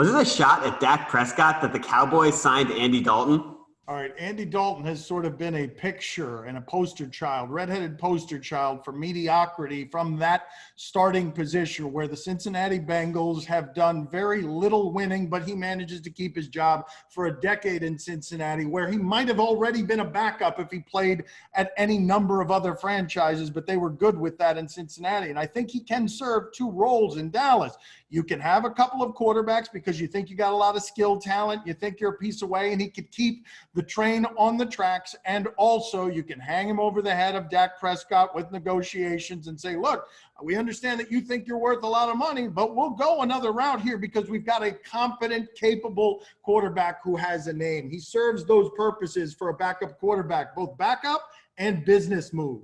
Was it a shot at Dak Prescott that the Cowboys signed Andy Dalton? All right, Andy Dalton has sort of been a picture and a poster child, redheaded poster child for mediocrity from that starting position where the Cincinnati Bengals have done very little winning, but he manages to keep his job for a decade in Cincinnati, where he might have already been a backup if he played at any number of other franchises, but they were good with that in Cincinnati. And I think he can serve two roles in Dallas. You can have a couple of quarterbacks because you think you got a lot of skill talent. You think you're a piece away, and he could keep the train on the tracks. And also you can hang him over the head of Dak Prescott with negotiations and say, look, we understand that you think you're worth a lot of money, but we'll go another route here because we've got a competent, capable quarterback who has a name. He serves those purposes for a backup quarterback, both backup and business move.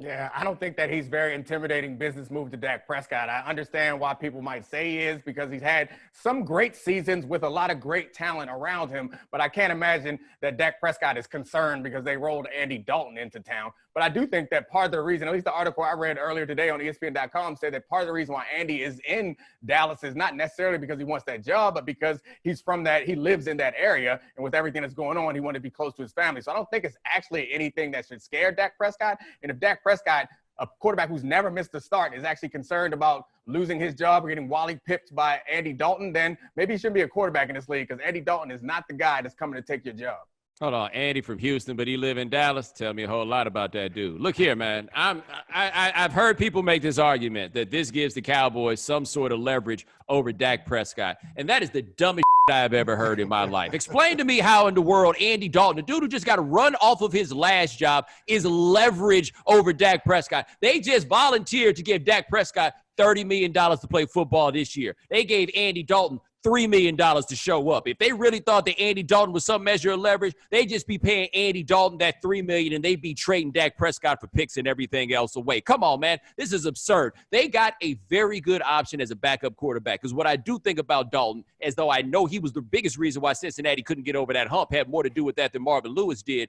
Yeah, I don't think that he's very intimidating business move to Dak Prescott. I understand why people might say he is because he's had some great seasons with a lot of great talent around him, but I can't imagine that Dak Prescott is concerned because they rolled Andy Dalton into town. But I do think that part of the reason, at least the article I read earlier today on ESPN.com said that part of the reason why Andy is in Dallas is not necessarily because he wants that job, but because he's from that, he lives in that area, and with everything that's going on, he wanted to be close to his family. So I don't think it's actually anything that should scare Dak Prescott. And if Dak Prescott, a quarterback who's never missed a start, is actually concerned about losing his job or getting wally pipped by Andy Dalton, then maybe he shouldn't be a quarterback in this league because Andy Dalton is not the guy that's coming to take your job. Hold on, Andy from Houston, but he live in Dallas. Tell me a whole lot about that dude. Look here, man. I've heard people make this argument that this gives the Cowboys some sort of leverage over Dak Prescott, and that is the dumbest shit I've ever heard in my life. Explain to me how in the world Andy Dalton, the dude who just got to run off of his last job, is leverage over Dak Prescott. They just volunteered to give Dak Prescott $30 million to play football this year. They gave Andy Dalton $3 million to show up. If they really thought that Andy Dalton was some measure of leverage, they'd just be paying Andy Dalton that $3 million and they'd be trading Dak Prescott for picks and everything else away. Come on, man. This is absurd. They got a very good option as a backup quarterback because what I do think about Dalton, as though I know he was the biggest reason why Cincinnati couldn't get over that hump, had more to do with that than Marvin Lewis did.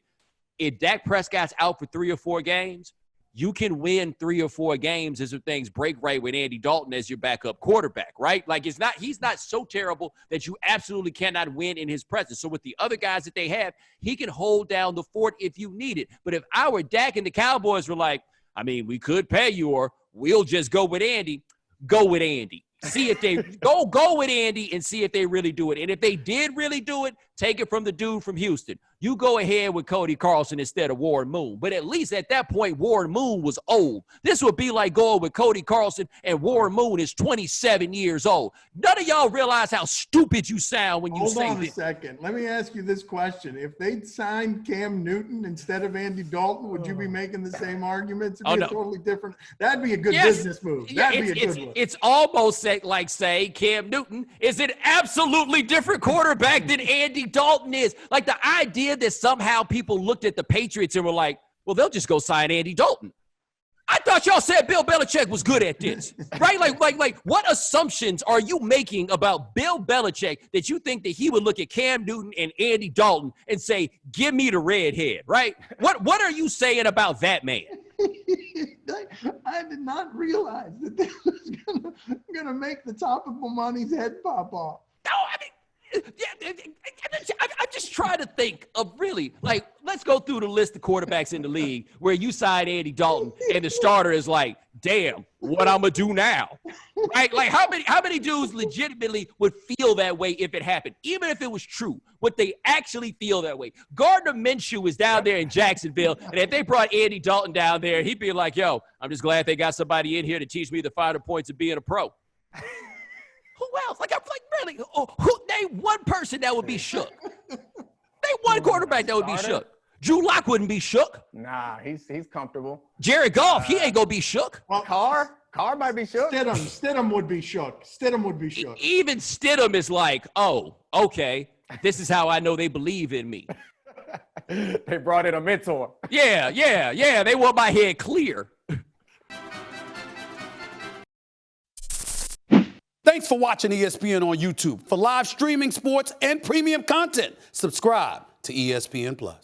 If Dak Prescott's out for 3 or 4 games, you can win 3 or 4 games as things break right with Andy Dalton as your backup quarterback, right? Like he's not so terrible that you absolutely cannot win in his presence. So with the other guys that they have, he can hold down the fort if you need it. But if I were Dak and the Cowboys were like, I mean, we could pay you or we'll just go with Andy, go with Andy. See if they go with Andy and see if they really do it. And if they did really do it, take it from the dude from Houston. You go ahead with Cody Carlson instead of Warren Moon. But at least at that point, Warren Moon was old. This would be like going with Cody Carlson and Warren Moon is 27 years old. None of y'all realize how stupid you sound when you say this. Hold on a second. Let me ask you this question. If they'd signed Cam Newton instead of Andy Dalton, would you be making the same arguments? It'd be a totally different. That'd be a good business move. That'd be a good one. It's almost like saying Cam Newton is an absolutely different quarterback than Andy Dalton is. Like the idea that somehow people looked at the Patriots and were like, well, they'll just go sign Andy Dalton. I thought y'all said Bill Belichick was good at this, right? Like, what assumptions are you making about Bill Belichick that you think that he would look at Cam Newton and Andy Dalton and say, give me the redhead, right? What are you saying about that man? I did not realize that this was gonna make the top of Bomani's head pop off. No, I mean, yeah, I'm just trying to think of really, like, let's go through the list of quarterbacks in the league where you sign Andy Dalton and the starter is like, damn, what I'm going to do now? Right? Like, how many dudes legitimately would feel that way if it happened? Even if it was true, would they actually feel that way? Gardner Minshew is down there in Jacksonville, and if they brought Andy Dalton down there, he'd be like, yo, I'm just glad they got somebody in here to teach me the finer points of being a pro. Who else? Like, I'm like, really? Name one person that would be shook. Name one quarterback that would be shook. Drew Lock wouldn't be shook. Nah, he's comfortable. Jared Goff, he ain't gonna be shook. Well, Carr might be shook. Stidham would be shook. Stidham would be shook. Even Stidham is like, oh, okay, this is how I know they believe in me. They brought in a mentor. Yeah. They want my head clear. Thanks for watching ESPN on YouTube. For live streaming sports and premium content, subscribe to ESPN+.